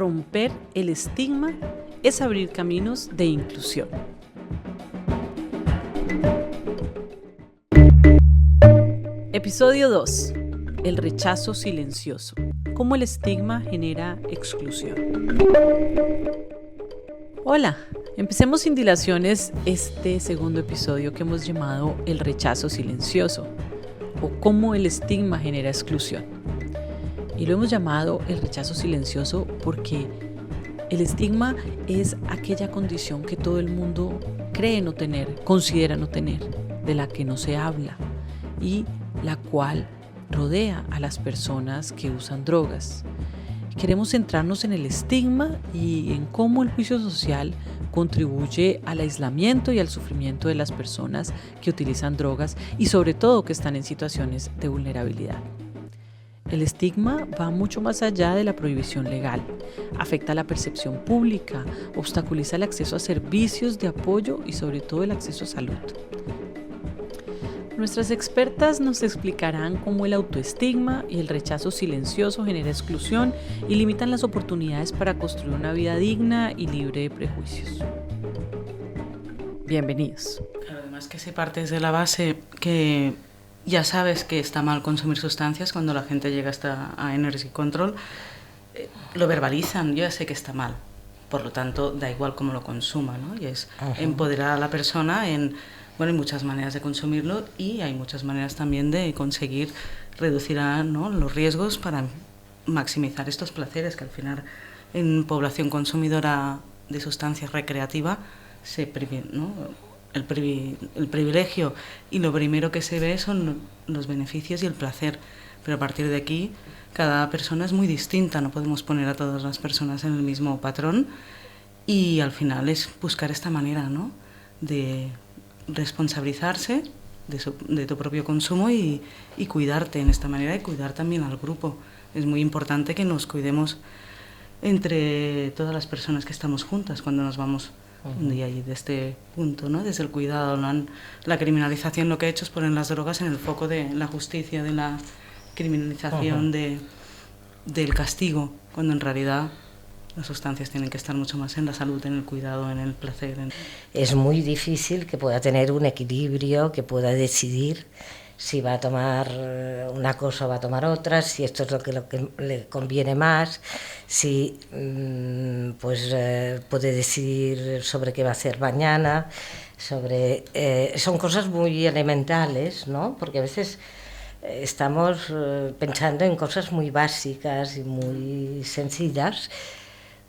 romper el estigma es abrir caminos de inclusión. Episodio 2. El rechazo silencioso. Cómo el estigma genera exclusión. Hola, empecemos sin dilaciones este segundo episodio que hemos llamado El rechazo silencioso, o cómo el estigma genera exclusión. Y lo hemos llamado el rechazo silencioso porque el estigma es aquella condición que todo el mundo cree no tener, considera no tener, de la que no se habla y la cual rodea a las personas que usan drogas. Queremos centrarnos en el estigma y en cómo el juicio social contribuye al aislamiento y al sufrimiento de las personas que utilizan drogas y sobre todo que están en situaciones de vulnerabilidad. El estigma va mucho más allá de la prohibición legal, afecta la percepción pública, obstaculiza el acceso a servicios de apoyo y sobre todo el acceso a salud. Nuestras expertas nos explicarán cómo el autoestigma y el rechazo silencioso genera exclusión y limitan las oportunidades para construir una vida digna y libre de prejuicios. Bienvenidos. Claro, además que se parte desde la base que ya sabes que está mal consumir sustancias cuando la gente llega hasta a Energy Control, lo verbalizan, yo ya sé que está mal, por lo tanto da igual cómo lo consuma, ¿no? Y es empoderar a la persona en... Bueno, hay muchas maneras de consumirlo y hay muchas maneras también de conseguir reducir los riesgos para maximizar estos placeres que al final en población consumidora de sustancias recreativa el privilegio y lo primero que se ve son los beneficios y el placer, pero a partir de aquí cada persona es muy distinta, no podemos poner a todas las personas en el mismo patrón y al final es buscar esta manera, ¿no?, de responsabilizarse de tu propio consumo y cuidarte en esta manera y cuidar también al grupo. Es muy importante que nos cuidemos entre todas las personas que estamos juntas cuando nos vamos un día y de este punto, ¿no? Desde el cuidado, la criminalización lo que ha hecho es poner las drogas en el foco de la justicia, de la criminalización del castigo, cuando en realidad las sustancias tienen que estar mucho más en la salud, en el cuidado, en el placer. Es muy difícil que pueda tener un equilibrio, que pueda decidir si va a tomar una cosa o va a tomar otra, si esto es lo que le conviene más, si puede decidir sobre qué va a hacer mañana, son cosas muy elementales, ¿no? Porque a veces estamos pensando en cosas muy básicas y muy sencillas,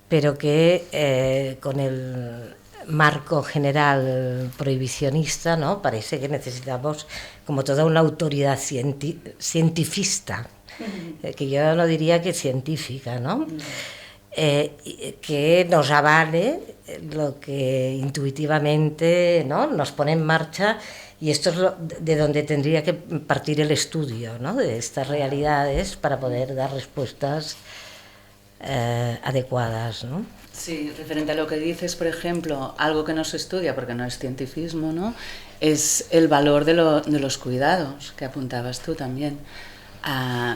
pero que con el marco general prohibicionista, ¿no?, parece que necesitamos como toda una autoridad cientifista, que yo no diría que científica, ¿no?, que nos avale lo que intuitivamente, ¿no?, nos pone en marcha, y esto es de donde tendría que partir el estudio, ¿no?, de estas realidades para poder dar respuestas adecuadas, ¿no? Sí, referente a lo que dices, por ejemplo, algo que no se estudia porque no es cientifismo, ¿no?, es el valor de los cuidados, que apuntabas tú también.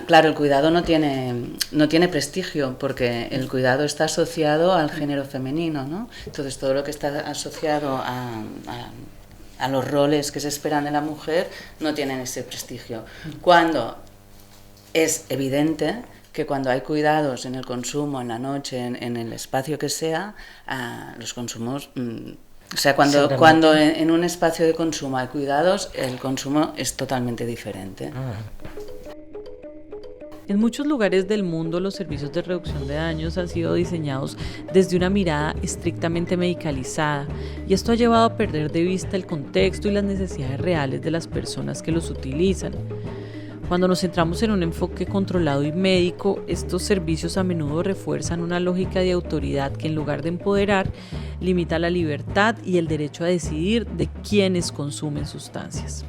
Claro, el cuidado no tiene prestigio porque el cuidado está asociado al género femenino, ¿no? Entonces todo lo que está asociado a los roles que se esperan de la mujer no tienen ese prestigio. Cuando es evidente que cuando hay cuidados en el consumo, en la noche, en el espacio que sea, los consumos... O sea, cuando en un espacio de consumo hay cuidados, el consumo es totalmente diferente. En muchos lugares del mundo los servicios de reducción de daños han sido diseñados desde una mirada estrictamente medicalizada y esto ha llevado a perder de vista el contexto y las necesidades reales de las personas que los utilizan. Cuando nos centramos en un enfoque controlado y médico, estos servicios a menudo refuerzan una lógica de autoridad que en lugar de empoderar, limita la libertad y el derecho a decidir de quiénes consumen sustancias.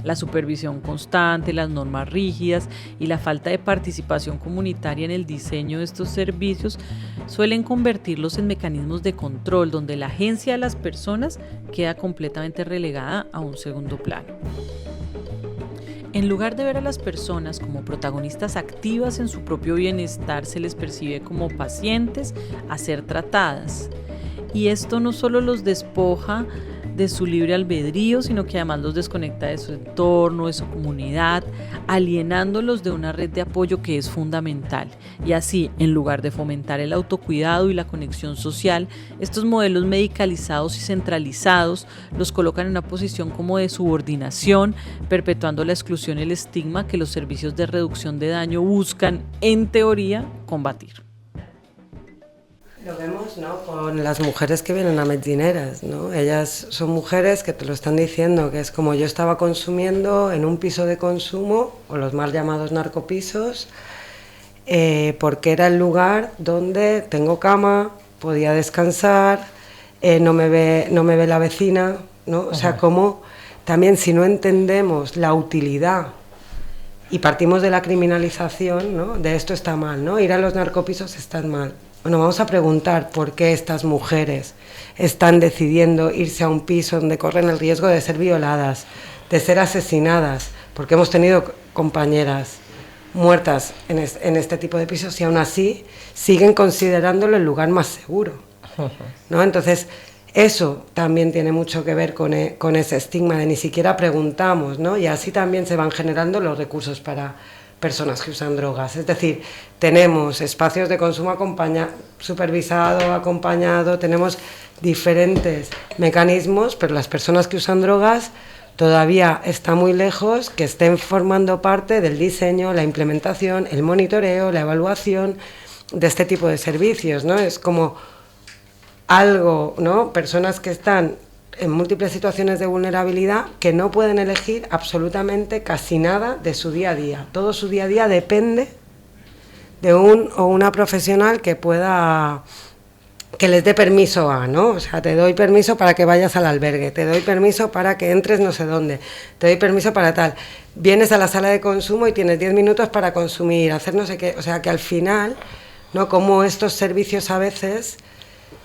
La supervisión constante, las normas rígidas y la falta de participación comunitaria en el diseño de estos servicios suelen convertirlos en mecanismos de control donde la agencia de las personas queda completamente relegada a un segundo plano. En lugar de ver a las personas como protagonistas activas en su propio bienestar, se les percibe como pacientes a ser tratadas. Y esto no solo los despoja de su libre albedrío, sino que además los desconecta de su entorno, de su comunidad, alienándolos de una red de apoyo que es fundamental. Y así, en lugar de fomentar el autocuidado y la conexión social, estos modelos medicalizados y centralizados los colocan en una posición como de subordinación, perpetuando la exclusión y el estigma que los servicios de reducción de daño buscan, en teoría, combatir. Lo vemos, ¿no?, con las mujeres que vienen a Medjineras, ¿no? Ellas son mujeres que te lo están diciendo, que es como yo estaba consumiendo en un piso de consumo, o los mal llamados narcopisos, porque era el lugar donde tengo cama, podía descansar, no me ve la vecina, ¿no? O sea, como también si no entendemos la utilidad y partimos de la criminalización, ¿no?, de esto está mal, ¿no? Ir a los narcopisos está mal. Bueno, vamos a preguntar por qué estas mujeres están decidiendo irse a un piso donde corren el riesgo de ser violadas, de ser asesinadas, porque hemos tenido compañeras muertas en este tipo de pisos y aún así siguen considerándolo el lugar más seguro, ¿no? Entonces, eso también tiene mucho que ver con ese estigma de ni siquiera preguntamos, ¿no? Y así también se van generando los recursos para personas que usan drogas. Es decir, tenemos espacios de consumo supervisado, acompañado, tenemos diferentes mecanismos, pero las personas que usan drogas todavía está muy lejos que estén formando parte del diseño, la implementación, el monitoreo, la evaluación de este tipo de servicios, ¿no? Es como algo, ¿no?, personas que están en múltiples situaciones de vulnerabilidad que no pueden elegir absolutamente casi nada de su día a día. Todo su día a día depende de un o una profesional que les dé permiso a, ¿no? O sea, te doy permiso para que vayas al albergue, te doy permiso para que entres no sé dónde, te doy permiso para tal. Vienes a la sala de consumo y tienes 10 minutos para consumir, hacer no sé qué. O sea, que al final, ¿no?, como estos servicios a veces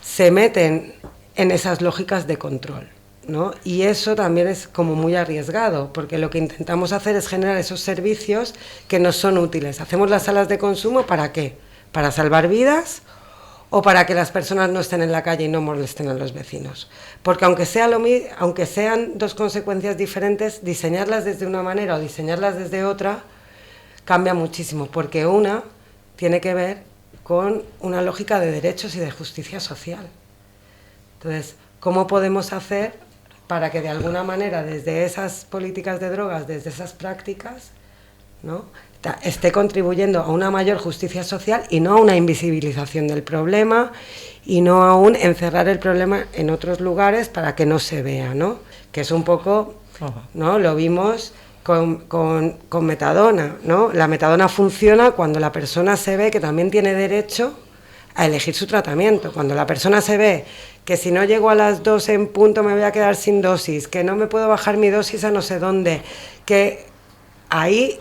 se meten en esas lógicas de control, ¿no? Y eso también es como muy arriesgado, porque lo que intentamos hacer es generar esos servicios que nos son útiles. ¿Hacemos las salas de consumo para qué? ¿Para salvar vidas o para que las personas no estén en la calle y no molesten a los vecinos? Porque aunque sean dos consecuencias diferentes, diseñarlas desde una manera o diseñarlas desde otra cambia muchísimo, porque una tiene que ver con una lógica de derechos y de justicia social. Entonces, ¿cómo podemos hacer para que de alguna manera desde esas políticas de drogas, desde esas prácticas, ¿no?, esté contribuyendo a una mayor justicia social y no a una invisibilización del problema y no a un encerrar el problema en otros lugares para que no se vea, ¿no? Que es un poco, ¿no?, lo vimos con metadona, ¿no? La metadona funciona cuando la persona se ve que también tiene derecho a elegir su tratamiento. Cuando la persona se ve que si no llego a las 2 en punto me voy a quedar sin dosis, que no me puedo bajar mi dosis a no sé dónde, que ahí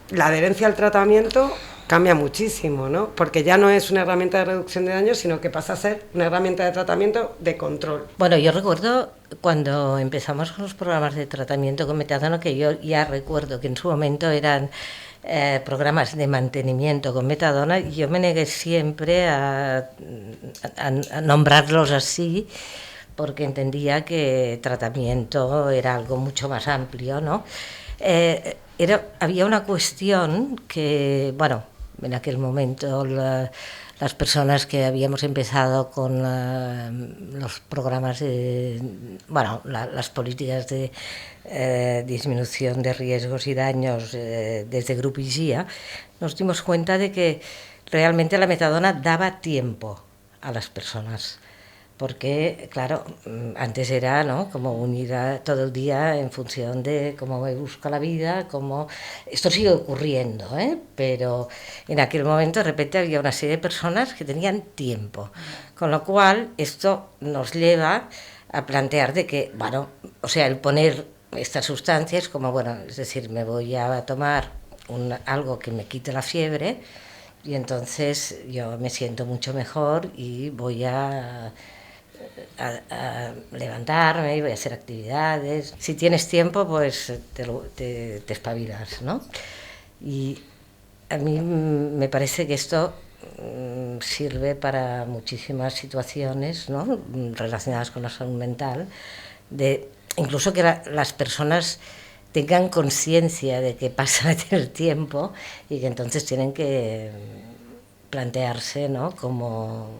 la adherencia al tratamiento cambia muchísimo, ¿no? Porque ya no es una herramienta de reducción de daño, sino que pasa a ser una herramienta de tratamiento de control. Bueno, yo recuerdo cuando empezamos con los programas de tratamiento con metadona, que yo ya recuerdo que en su momento eran programas de mantenimiento con metadona, y yo me negué siempre a nombrarlos así, porque entendía que tratamiento era algo mucho más amplio, ¿no? Había una cuestión que, bueno, en aquel momento las personas que habíamos empezado con los programas las políticas de disminución de riesgos y daños desde Grupo IGIA, nos dimos cuenta de que realmente la metadona daba tiempo a las personas. Porque, claro, antes era, ¿no?, como unir todo el día en función de cómo me busca la vida, cómo... Esto sigue ocurriendo, pero en aquel momento de repente había una serie de personas que tenían tiempo. Con lo cual, esto nos lleva a plantear de que, bueno, o sea, el poner estas sustancias como, bueno, es decir, me voy a tomar algo que me quite la fiebre y entonces yo me siento mucho mejor y voy a a levantarme y voy a hacer actividades. Si tienes tiempo, pues te espabilas, ¿no? Y a mí me parece que esto sirve para muchísimas situaciones, ¿no?, relacionadas con la salud mental, de incluso que las personas tengan conciencia de que pasa el tiempo y que entonces tienen que plantearse, ¿no?, cómo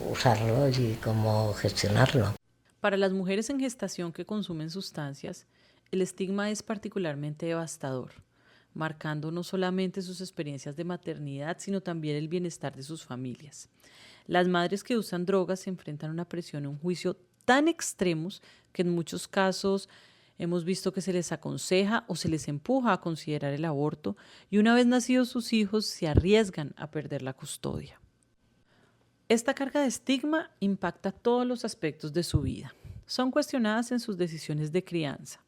usarlo y cómo gestionarlo. Para las mujeres en gestación que consumen sustancias, el estigma es particularmente devastador, marcando no solamente sus experiencias de maternidad, sino también el bienestar de sus familias. Las madres que usan drogas se enfrentan a una presión y un juicio tan extremos que en muchos casos hemos visto que se les aconseja o se les empuja a considerar el aborto y una vez nacidos sus hijos se arriesgan a perder la custodia. Esta carga de estigma impacta todos los aspectos de su vida. Son cuestionadas en sus decisiones de crianza.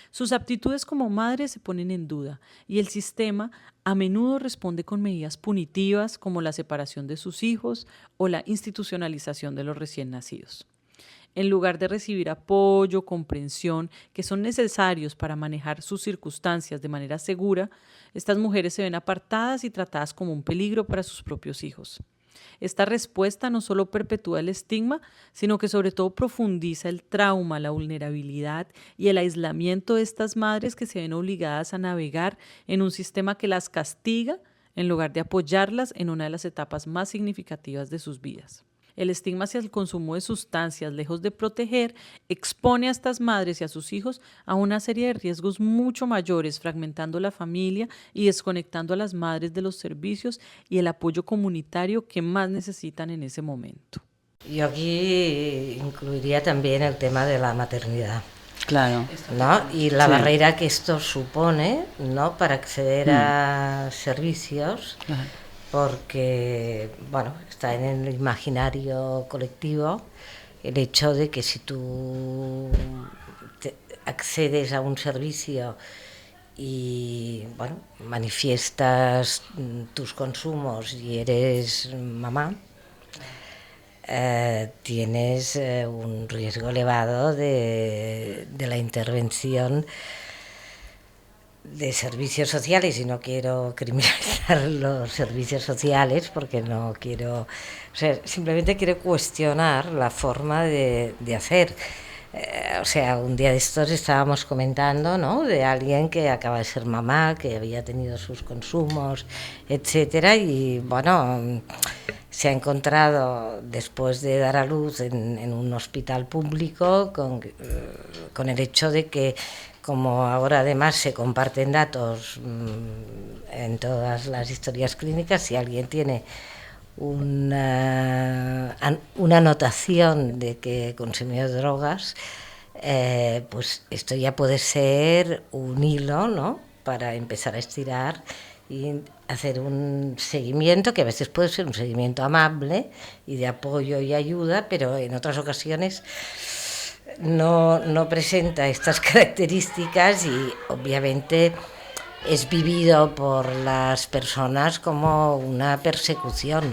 Sus aptitudes como madres se ponen en duda y el sistema a menudo responde con medidas punitivas como la separación de sus hijos o la institucionalización de los recién nacidos. En lugar de recibir apoyo, comprensión, que son necesarios para manejar sus circunstancias de manera segura, estas mujeres se ven apartadas y tratadas como un peligro para sus propios hijos. Esta respuesta no solo perpetúa el estigma, sino que sobre todo profundiza el trauma, la vulnerabilidad y el aislamiento de estas madres que se ven obligadas a navegar en un sistema que las castiga en lugar de apoyarlas en una de las etapas más significativas de sus vidas. El estigma hacia el consumo de sustancias, lejos de proteger, expone a estas madres y a sus hijos a una serie de riesgos mucho mayores, fragmentando la familia y desconectando a las madres de los servicios y el apoyo comunitario que más necesitan en ese momento. Yo aquí incluiría también el tema de la maternidad. Claro. ¿No? Y la Sí. barrera que esto supone, ¿no?, para acceder a servicios. Claro. Porque, bueno, está en el imaginario colectivo el hecho de que si tú accedes a un servicio y, bueno, manifiestas tus consumos y eres mamá, tienes un riesgo elevado de la intervención de servicios sociales, y no quiero criminalizar los servicios sociales porque no quiero, o sea, simplemente quiero cuestionar la forma de hacer. O sea, un día de estos estábamos comentando, ¿no?, de alguien que acaba de ser mamá, que había tenido sus consumos, etcétera, y bueno, se ha encontrado después de dar a luz en un hospital público con el hecho de que, como ahora además se comparten datos en todas las historias clínicas, si alguien tiene una anotación de que consumió drogas, pues esto ya puede ser un hilo, ¿no?, para empezar a estirar y hacer un seguimiento, que a veces puede ser un seguimiento amable y de apoyo y ayuda, pero en otras ocasiones no presenta estas características y obviamente es vivido por las personas como una persecución.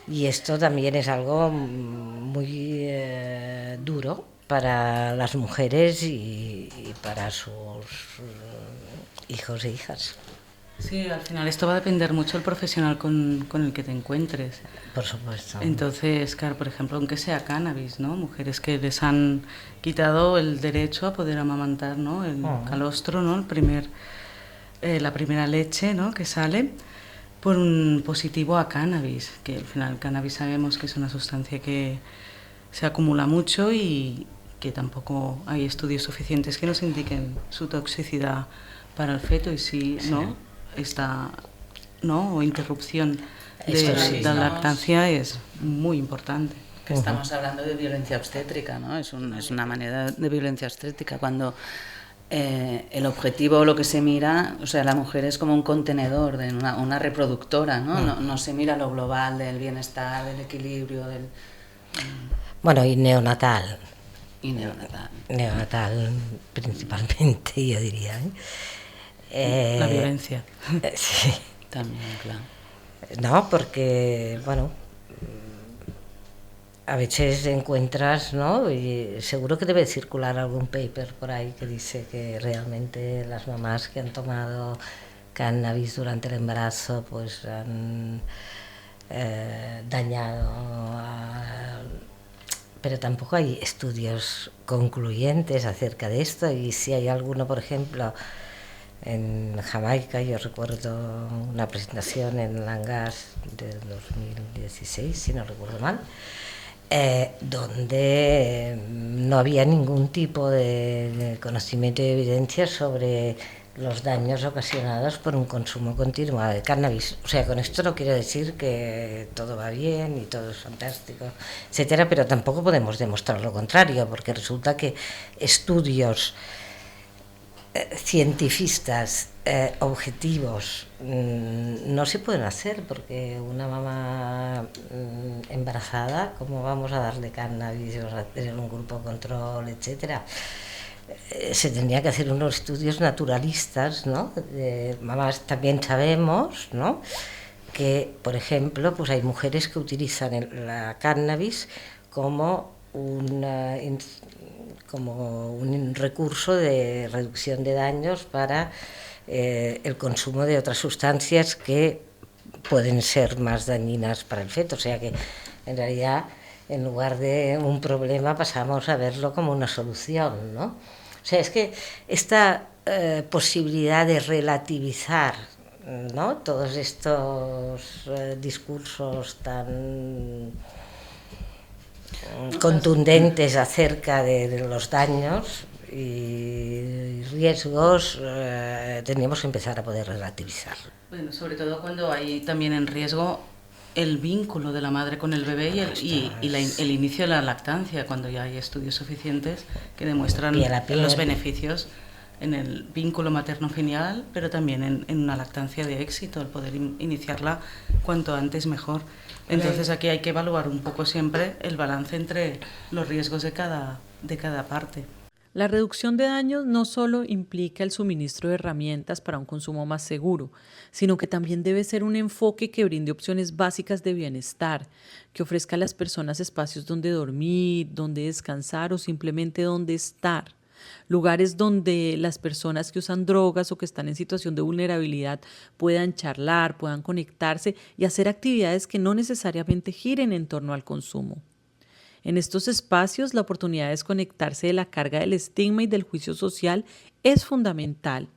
Y esto también es algo muy duro para las mujeres y para sus hijos e hijas. Sí, al final esto va a depender mucho del profesional con el que te encuentres. Por supuesto. Entonces, claro, por ejemplo, aunque sea cannabis, ¿no? Mujeres que les han quitado el derecho a poder amamantar, ¿no?, el calostro, ¿no?, la primera leche, ¿no?, que sale por un positivo a cannabis, que al final el cannabis sabemos que es una sustancia que se acumula mucho y que tampoco hay estudios suficientes que nos indiquen su toxicidad para el feto, y si no, esta, ¿no?, o interrupción de la lactancia es muy importante. Que estamos hablando de violencia obstétrica, ¿no? Es una manera de violencia obstétrica cuando el objetivo, lo que se mira, o sea, la mujer es como un contenedor, de una reproductora, ¿no? No se mira lo global del bienestar, del equilibrio, Bueno, y neonatal. Y neonatal. Neonatal principalmente, yo diría. La violencia. Sí. También, claro. No, porque, bueno, a veces encuentras, ¿no? Y seguro que debe circular algún paper por ahí que dice que realmente las mamás que han tomado cannabis durante el embarazo pues han dañado pero tampoco hay estudios concluyentes acerca de esto, y si hay alguno, por ejemplo, en Jamaica, yo recuerdo una presentación en Langas de 2016, si no recuerdo mal, donde no había ningún tipo de conocimiento y evidencia sobre los daños ocasionados por un consumo continuado de cannabis. O sea, con esto no quiero decir que todo va bien y todo es fantástico, etcétera, pero tampoco podemos demostrar lo contrario, porque resulta que estudios cientifistas objetivos no se pueden hacer, porque una mamá embarazada, ¿cómo vamos a darle cannabis, vamos a tener un grupo control, etcétera? Se tendría que hacer unos estudios naturalistas, ¿no? Mamás, también sabemos, ¿no?, que, por ejemplo, pues hay mujeres que utilizan la cannabis como un recurso de reducción de daños para el consumo de otras sustancias que pueden ser más dañinas para el feto. O sea que, en realidad, en lugar de un problema pasamos a verlo como una solución, ¿no? O sea, es que esta posibilidad de relativizar, ¿no?, todos estos discursos tan contundentes acerca de los daños y riesgos, tendríamos que empezar a poder relativizar. Bueno, sobre todo cuando hay también en riesgo el vínculo de la madre con el bebé y el inicio de la lactancia, cuando ya hay estudios suficientes que demuestran los beneficios en el vínculo materno-filial, pero también en una lactancia de éxito, el poder iniciarla cuanto antes mejor. Entonces aquí hay que evaluar un poco siempre el balance entre los riesgos de cada parte. La reducción de daños no solo implica el suministro de herramientas para un consumo más seguro, sino que también debe ser un enfoque que brinde opciones básicas de bienestar, que ofrezca a las personas espacios donde dormir, donde descansar o simplemente donde estar. Lugares donde las personas que usan drogas o que están en situación de vulnerabilidad puedan charlar, puedan conectarse y hacer actividades que no necesariamente giren en torno al consumo. En estos espacios, la oportunidad de desconectarse de la carga del estigma y del juicio social es fundamental,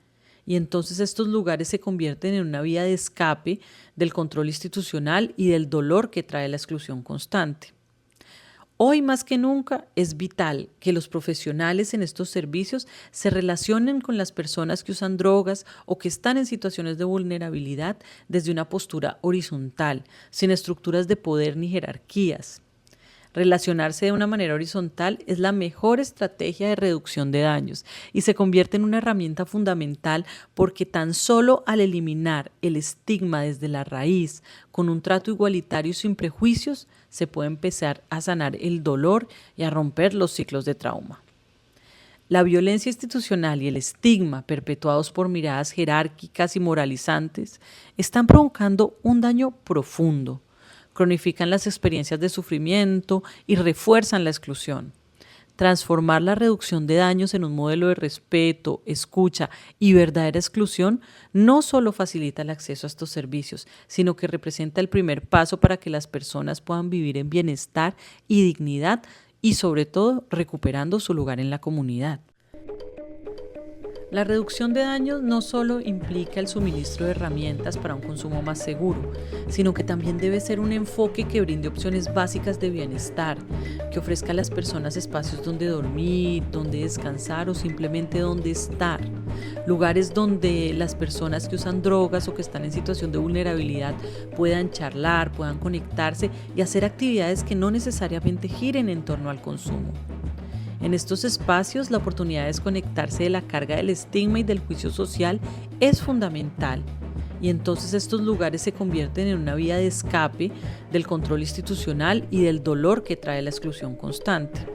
y entonces estos lugares se convierten en una vía de escape del control institucional y del dolor que trae la exclusión constante. Hoy más que nunca es vital que los profesionales en estos servicios se relacionen con las personas que usan drogas o que están en situaciones de vulnerabilidad desde una postura horizontal, sin estructuras de poder ni jerarquías. Relacionarse de una manera horizontal es la mejor estrategia de reducción de daños y se convierte en una herramienta fundamental, porque tan solo al eliminar el estigma desde la raíz, con un trato igualitario y sin prejuicios, se puede empezar a sanar el dolor y a romper los ciclos de trauma. La violencia institucional y el estigma, perpetuados por miradas jerárquicas y moralizantes, están provocando un daño profundo. Cronifican las experiencias de sufrimiento y refuerzan la exclusión. Transformar la reducción de daños en un modelo de respeto, escucha y verdadera exclusión no solo facilita el acceso a estos servicios, sino que representa el primer paso para que las personas puedan vivir en bienestar y dignidad y, sobre todo, recuperando su lugar en la comunidad. La reducción de daños no solo implica el suministro de herramientas para un consumo más seguro, sino que también debe ser un enfoque que brinde opciones básicas de bienestar, que ofrezca a las personas espacios donde dormir, donde descansar o simplemente donde estar. Lugares donde las personas que usan drogas o que están en situación de vulnerabilidad puedan charlar, puedan conectarse y hacer actividades que no necesariamente giren en torno al consumo. En estos espacios, la oportunidad de desconectarse de la carga del estigma y del juicio social es fundamental, y entonces estos lugares se convierten en una vía de escape del control institucional y del dolor que trae la exclusión constante.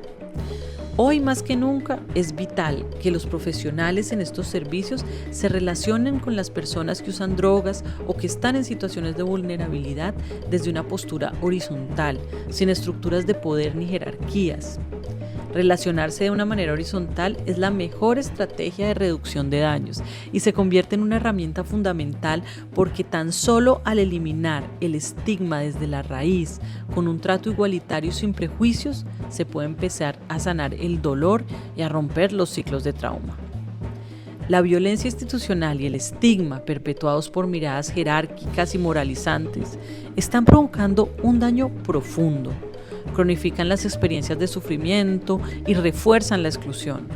Hoy más que nunca es vital que los profesionales en estos servicios se relacionen con las personas que usan drogas o que están en situaciones de vulnerabilidad desde una postura horizontal, sin estructuras de poder ni jerarquías. Relacionarse de una manera horizontal es la mejor estrategia de reducción de daños y se convierte en una herramienta fundamental porque tan solo al eliminar el estigma desde la raíz, con un trato igualitario y sin prejuicios, se puede empezar a sanar el dolor y a romper los ciclos de trauma. La violencia institucional y el estigma perpetuados por miradas jerárquicas y moralizantes están provocando un daño profundo. Cronifican las experiencias de sufrimiento y refuerzan la exclusión.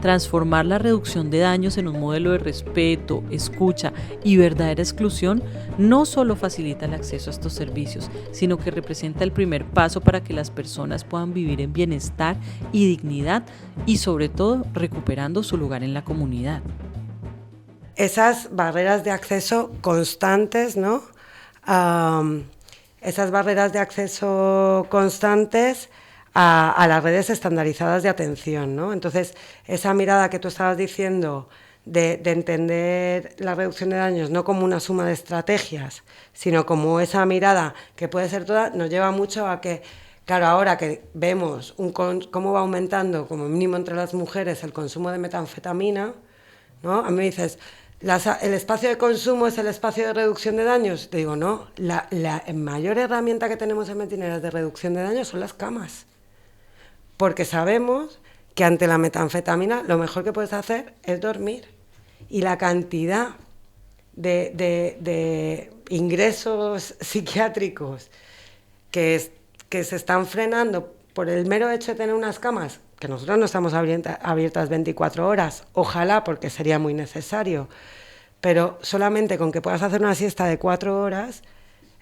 Transformar la reducción de daños en un modelo de respeto, escucha y verdadera exclusión no solo facilita el acceso a estos servicios, sino que representa el primer paso para que las personas puedan vivir en bienestar y dignidad y sobre todo recuperando su lugar en la comunidad. Esas barreras de acceso constantes, ¿no? Esas barreras de acceso constantes a las redes estandarizadas de atención, ¿no? Entonces, esa mirada que tú estabas diciendo de entender la reducción de daños no como una suma de estrategias, sino como esa mirada que puede ser toda, nos lleva mucho a que, claro, ahora que vemos cómo va aumentando, como mínimo entre las mujeres, el consumo de metanfetamina, ¿no? A mí me dices, el espacio de consumo es el espacio de reducción de daños. Te digo, no, la mayor herramienta que tenemos en Metineras de reducción de daños son las camas. Porque sabemos que ante la metanfetamina lo mejor que puedes hacer es dormir. Y la cantidad de ingresos psiquiátricos que se están frenando por el mero hecho de tener unas camas, que nosotros no estamos abiertas 24 horas, ojalá, porque sería muy necesario, pero solamente con que puedas hacer una siesta de 4 horas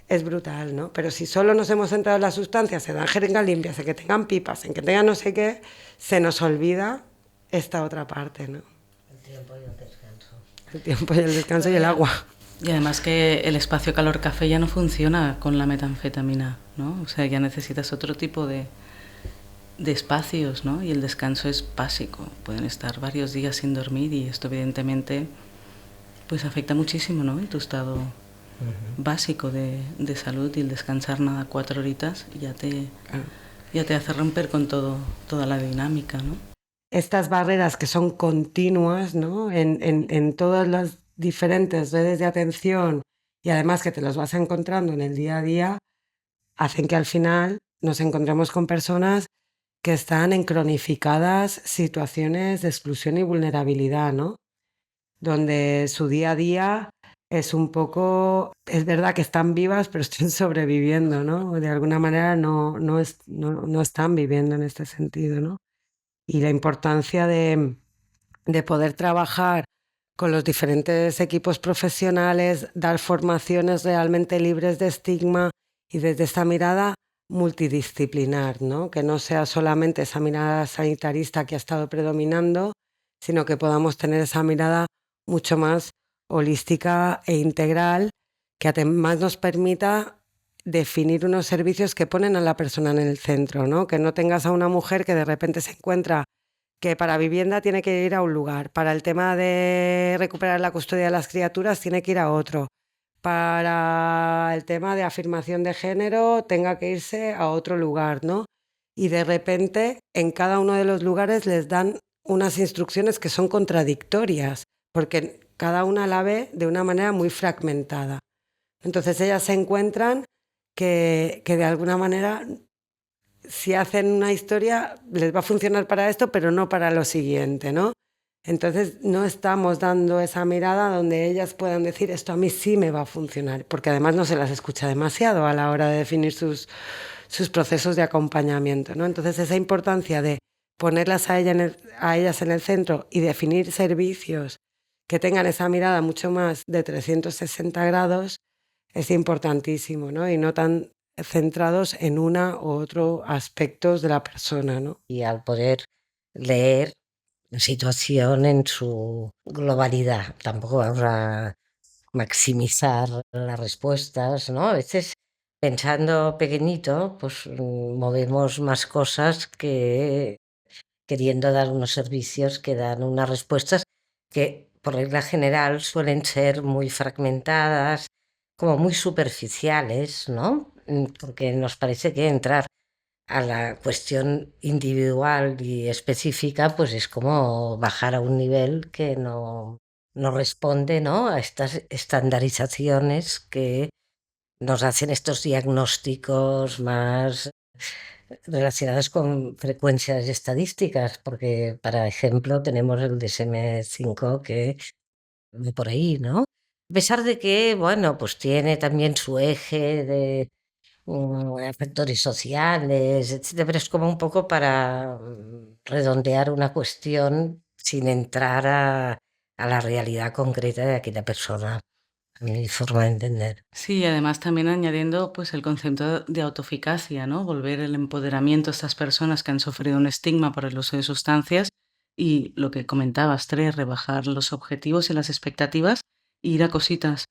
es brutal, ¿no? Pero si solo nos hemos centrado en las sustancias, en dar jeringas limpias, en que tengan pipas, en que tengan no sé qué, se nos olvida esta otra parte, ¿no? El tiempo y el descanso. El tiempo y el descanso y el agua. Y además que el espacio calor-café ya no funciona con la metanfetamina, ¿no? O sea, ya necesitas otro tipo de espacios, ¿no? Y el descanso es básico. Pueden estar varios días sin dormir y esto evidentemente pues afecta muchísimo, ¿no? En tu estado básico de salud, y el descansar nada 4 horitas ya te hace romper con toda la dinámica, ¿no? Estas barreras que son continuas, ¿no? En todas las diferentes redes de atención, y además que te los vas encontrando en el día a día, hacen que al final nos encontremos con personas que están en cronificadas situaciones de exclusión y vulnerabilidad, ¿no? Donde su día a día es un poco, es verdad que están vivas, pero están sobreviviendo, ¿no? De alguna manera no están viviendo en este sentido, ¿no? Y la importancia de poder trabajar con los diferentes equipos profesionales, dar formaciones realmente libres de estigma y desde esta mirada multidisciplinar, ¿no? Que no sea solamente esa mirada sanitarista que ha estado predominando, sino que podamos tener esa mirada mucho más holística e integral, que además nos permita definir unos servicios que ponen a la persona en el centro, ¿no? Que no tengas a una mujer que de repente se encuentra que para vivienda tiene que ir a un lugar, para el tema de recuperar la custodia de las criaturas tiene que ir a otro, para el tema de afirmación de género tenga que irse a otro lugar, ¿no? Y de repente en cada uno de los lugares les dan unas instrucciones que son contradictorias, porque cada una la ve de una manera muy fragmentada. Entonces ellas se encuentran que de alguna manera, si hacen una historia, les va a funcionar para esto, pero no para lo siguiente, ¿no? Entonces no estamos dando esa mirada donde ellas puedan decir esto a mí sí me va a funcionar, porque además no se las escucha demasiado a la hora de definir sus procesos de acompañamiento, ¿no? Entonces esa importancia de ponerlas a ellas en el centro y definir servicios que tengan esa mirada mucho más de 360 grados es importantísimo, ¿no? Y no tan centrados en una u otro aspectos de la persona, ¿no? Y al poder leer la situación en su globalidad, tampoco vamos a maximizar las respuestas, ¿no? A veces pensando pequeñito, pues movemos más cosas que queriendo dar unos servicios que dan unas respuestas que por regla general suelen ser muy fragmentadas, como muy superficiales, ¿no? Porque nos parece que entrar a la cuestión individual y específica, pues es como bajar a un nivel que no responde, ¿no?, a estas estandarizaciones que nos hacen estos diagnósticos más relacionados con frecuencias estadísticas, porque, para ejemplo, tenemos el DSM-5 que va por ahí, ¿no? A pesar de que, bueno, pues tiene también su eje de factores sociales, etcétera, pero es como un poco para redondear una cuestión sin entrar a la realidad concreta de aquella persona, a mi forma de entender. Sí, además también añadiendo pues el concepto de autoeficacia, ¿no? Volver el empoderamiento a estas personas que han sufrido un estigma por el uso de sustancias y lo que comentabas, Tres, rebajar los objetivos y las expectativas e ir a cositas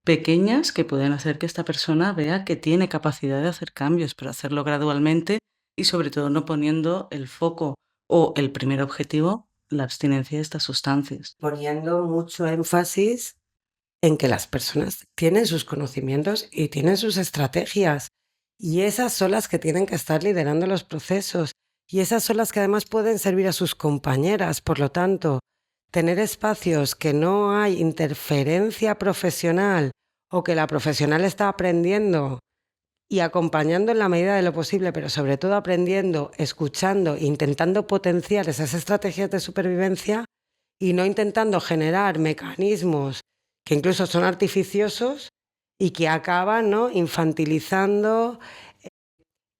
pequeñas que pueden hacer que esta persona vea que tiene capacidad de hacer cambios, pero hacerlo gradualmente y sobre todo no poniendo el foco o el primer objetivo, la abstinencia de estas sustancias. Poniendo mucho énfasis en que las personas tienen sus conocimientos y tienen sus estrategias. Y esas son las que tienen que estar liderando los procesos. Y esas son las que además pueden servir a sus compañeras. Por lo tanto, tener espacios que no hay interferencia profesional o que la profesional está aprendiendo y acompañando en la medida de lo posible, pero sobre todo aprendiendo, escuchando, intentando potenciar esas estrategias de supervivencia y no intentando generar mecanismos que incluso son artificiosos y que acaban, ¿no?, infantilizando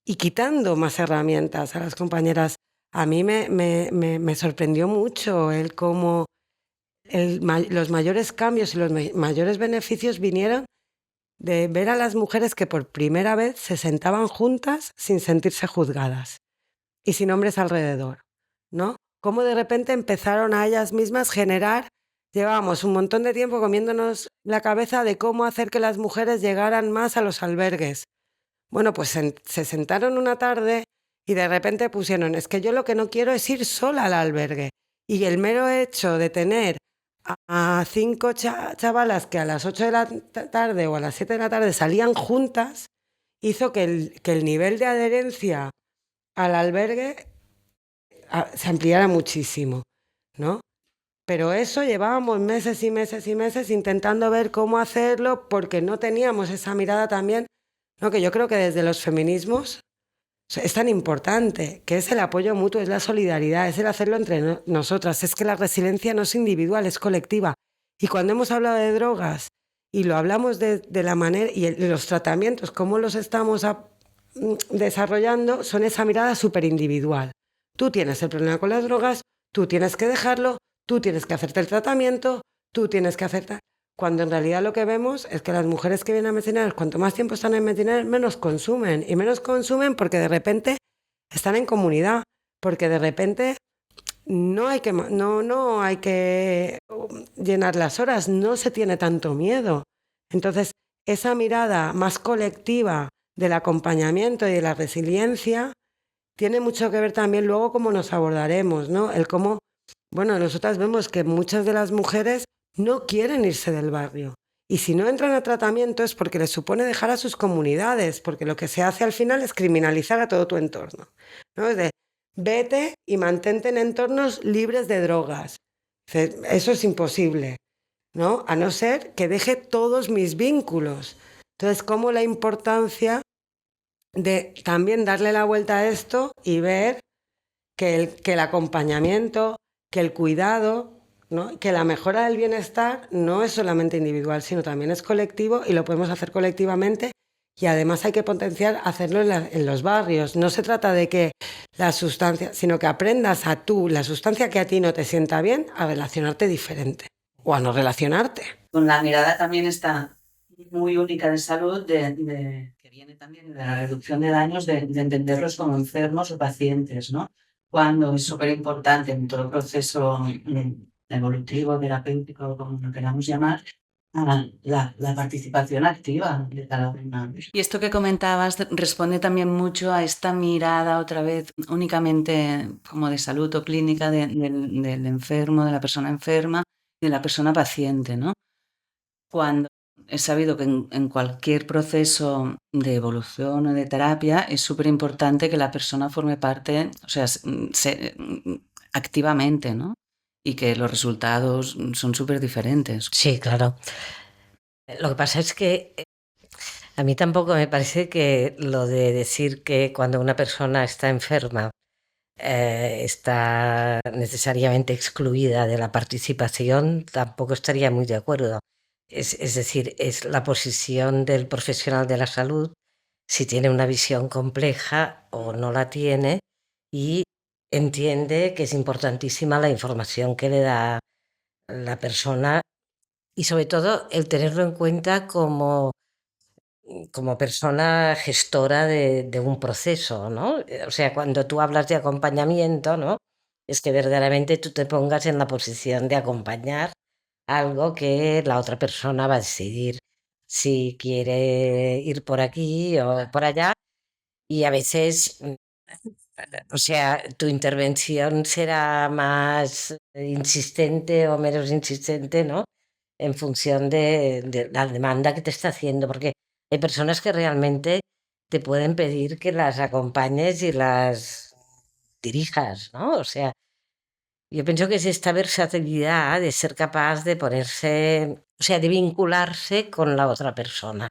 y quitando más herramientas a las compañeras. A mí me sorprendió mucho el cómo los mayores cambios y los mayores beneficios vinieron de ver a las mujeres que por primera vez se sentaban juntas sin sentirse juzgadas y sin hombres alrededor, ¿no? Cómo de repente empezaron a ellas mismas generar. Llevábamos un montón de tiempo comiéndonos la cabeza de cómo hacer que las mujeres llegaran más a los albergues. Bueno, pues se sentaron una tarde y de repente pusieron, es que yo lo que no quiero es ir sola al albergue. Y el mero hecho de tener a 5 chavalas que a las 8 de la tarde o a las 7 de la tarde salían juntas, hizo que el nivel de adherencia al albergue se ampliara muchísimo, ¿no? Pero eso llevábamos meses y meses y meses intentando ver cómo hacerlo porque no teníamos esa mirada también, ¿no?, que yo creo que desde los feminismos es tan importante, que es el apoyo mutuo, es la solidaridad, es el hacerlo entre nosotras, es que la resiliencia no es individual, es colectiva. Y cuando hemos hablado de drogas y lo hablamos de la manera y los tratamientos, cómo los estamos desarrollando, son esa mirada súper individual. Tú tienes el problema con las drogas, tú tienes que dejarlo, tú tienes que hacerte el tratamiento, tú tienes que hacer. Cuando en realidad lo que vemos es que las mujeres que vienen a medicinar, cuanto más tiempo están en medicinar, menos consumen. Y menos consumen porque de repente están en comunidad, porque de repente no hay que llenar las horas, no se tiene tanto miedo. Entonces, esa mirada más colectiva del acompañamiento y de la resiliencia tiene mucho que ver también luego cómo nos abordaremos, ¿no? El cómo, bueno, nosotras vemos que muchas de las mujeres no quieren irse del barrio. Y si no entran a tratamiento es porque les supone dejar a sus comunidades, porque lo que se hace al final es criminalizar a todo tu entorno, ¿no? Es de, vete y mantente en entornos libres de drogas. Eso es imposible, ¿no? A no ser que deje todos mis vínculos. Entonces, ¿cómo la importancia de también darle la vuelta a esto y ver que el acompañamiento, que el cuidado, ¿no?, que la mejora del bienestar no es solamente individual, sino también es colectivo y lo podemos hacer colectivamente y además hay que potenciar hacerlo en los barrios. No se trata de que la sustancia, sino que aprendas a tú, la sustancia que a ti no te sienta bien, a relacionarte diferente o a no relacionarte. Con la mirada también está muy única de salud, que viene también de la reducción de daños, de entenderlos como enfermos o pacientes, ¿no? Cuando es súper importante en todo el proceso evolutivo, terapéutico, como lo queramos llamar, la participación activa de cada una. Y esto que comentabas responde también mucho a esta mirada otra vez únicamente como de salud o clínica del enfermo, de la persona enferma y de la persona paciente, ¿no? Cuando es sabido que en cualquier proceso de evolución o de terapia es súper importante que la persona forme parte, o sea, activamente, ¿no? Y que los resultados son súper diferentes. Sí, claro. Lo que pasa es que a mí tampoco me parece que lo de decir que cuando una persona está enferma está necesariamente excluida de la participación, tampoco estaría muy de acuerdo. Es decir, es la posición del profesional de la salud, si tiene una visión compleja o no la tiene, y entiende que es importantísima la información que le da la persona y sobre todo el tenerlo en cuenta como persona gestora de un proceso, ¿no? O sea, cuando tú hablas de acompañamiento, ¿no? Es que verdaderamente tú te pongas en la posición de acompañar algo que la otra persona va a decidir si quiere ir por aquí o por allá. Y a veces, o sea, tu intervención será más insistente o menos insistente, ¿no? En función de la demanda que te está haciendo, porque hay personas que realmente te pueden pedir que las acompañes y las dirijas, ¿no? O sea, yo pienso que es esta versatilidad de ser capaz de ponerse, o sea, de vincularse con la otra persona.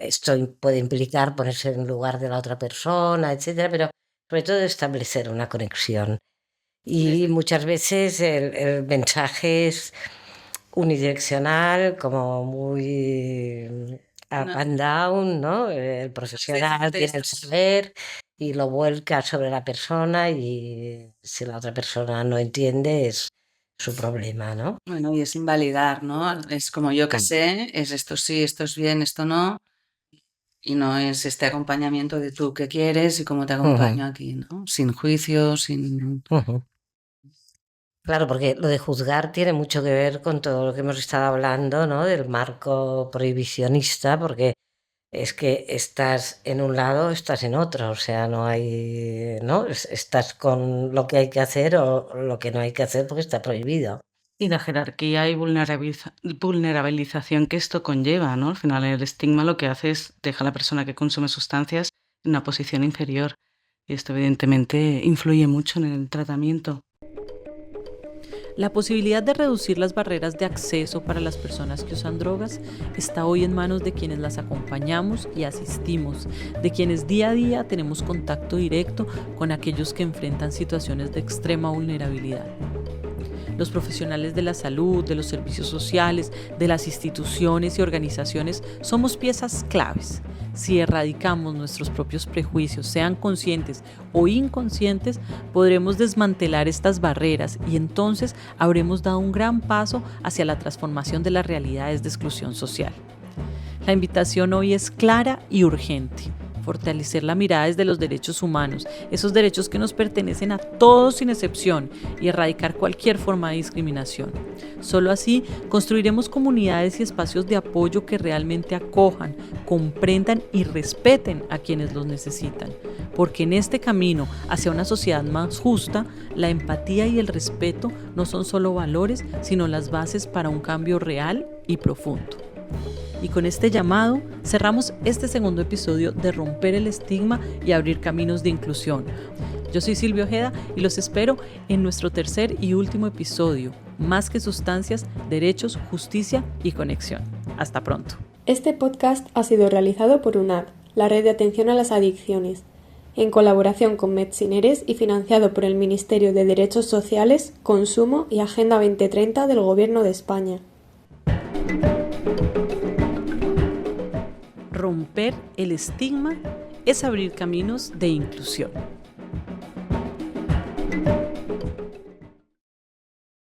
Esto puede implicar ponerse en lugar de la otra persona, etcétera, pero sobre todo establecer una conexión. Y muchas veces el mensaje es unidireccional, como muy up and down, ¿no? El profesional tiene el saber y lo vuelca sobre la persona y si la otra persona no entiende es su problema, ¿no? Bueno, y es invalidar, ¿no? Es como yo que sé, es esto sí, esto es bien, esto no. Y no es este acompañamiento de tú qué quieres y cómo te acompaño aquí, ¿no? Sin juicio, sin... Claro, porque lo de juzgar tiene mucho que ver con todo lo que hemos estado hablando, ¿no? Del marco prohibicionista, porque es que estás en un lado, estás en otro, o sea, no hay, ¿no? Estás con lo que hay que hacer o lo que no hay que hacer porque está prohibido. Y la jerarquía y vulnerabilización que esto conlleva, ¿no? Al final el estigma lo que hace es deja a la persona que consume sustancias en una posición inferior. Y esto evidentemente influye mucho en el tratamiento. La posibilidad de reducir las barreras de acceso para las personas que usan drogas está hoy en manos de quienes las acompañamos y asistimos, de quienes día a día tenemos contacto directo con aquellos que enfrentan situaciones de extrema vulnerabilidad. Los profesionales de la salud, de los servicios sociales, de las instituciones y organizaciones somos piezas claves. Si erradicamos nuestros propios prejuicios, sean conscientes o inconscientes, podremos desmantelar estas barreras y entonces habremos dado un gran paso hacia la transformación de las realidades de exclusión social. La invitación hoy es clara y urgente. Fortalecer la mirada desde los derechos humanos, esos derechos que nos pertenecen a todos sin excepción, y erradicar cualquier forma de discriminación. Solo así construiremos comunidades y espacios de apoyo que realmente acojan, comprendan y respeten a quienes los necesitan. Porque en este camino hacia una sociedad más justa, la empatía y el respeto no son solo valores, sino las bases para un cambio real y profundo. Y con este llamado cerramos este segundo episodio de Romper el Estigma y Abrir Caminos de Inclusión. Yo soy Silvia Ojeda y los espero en nuestro tercer y último episodio, Más que Sustancias, Derechos, Justicia y Conexión. Hasta pronto. Este podcast ha sido realizado por UNAD, la Red de Atención a las Adicciones, en colaboración con Medcineres y financiado por el Ministerio de Derechos Sociales, Consumo y Agenda 2030 del Gobierno de España. Romper el estigma es abrir caminos de inclusión.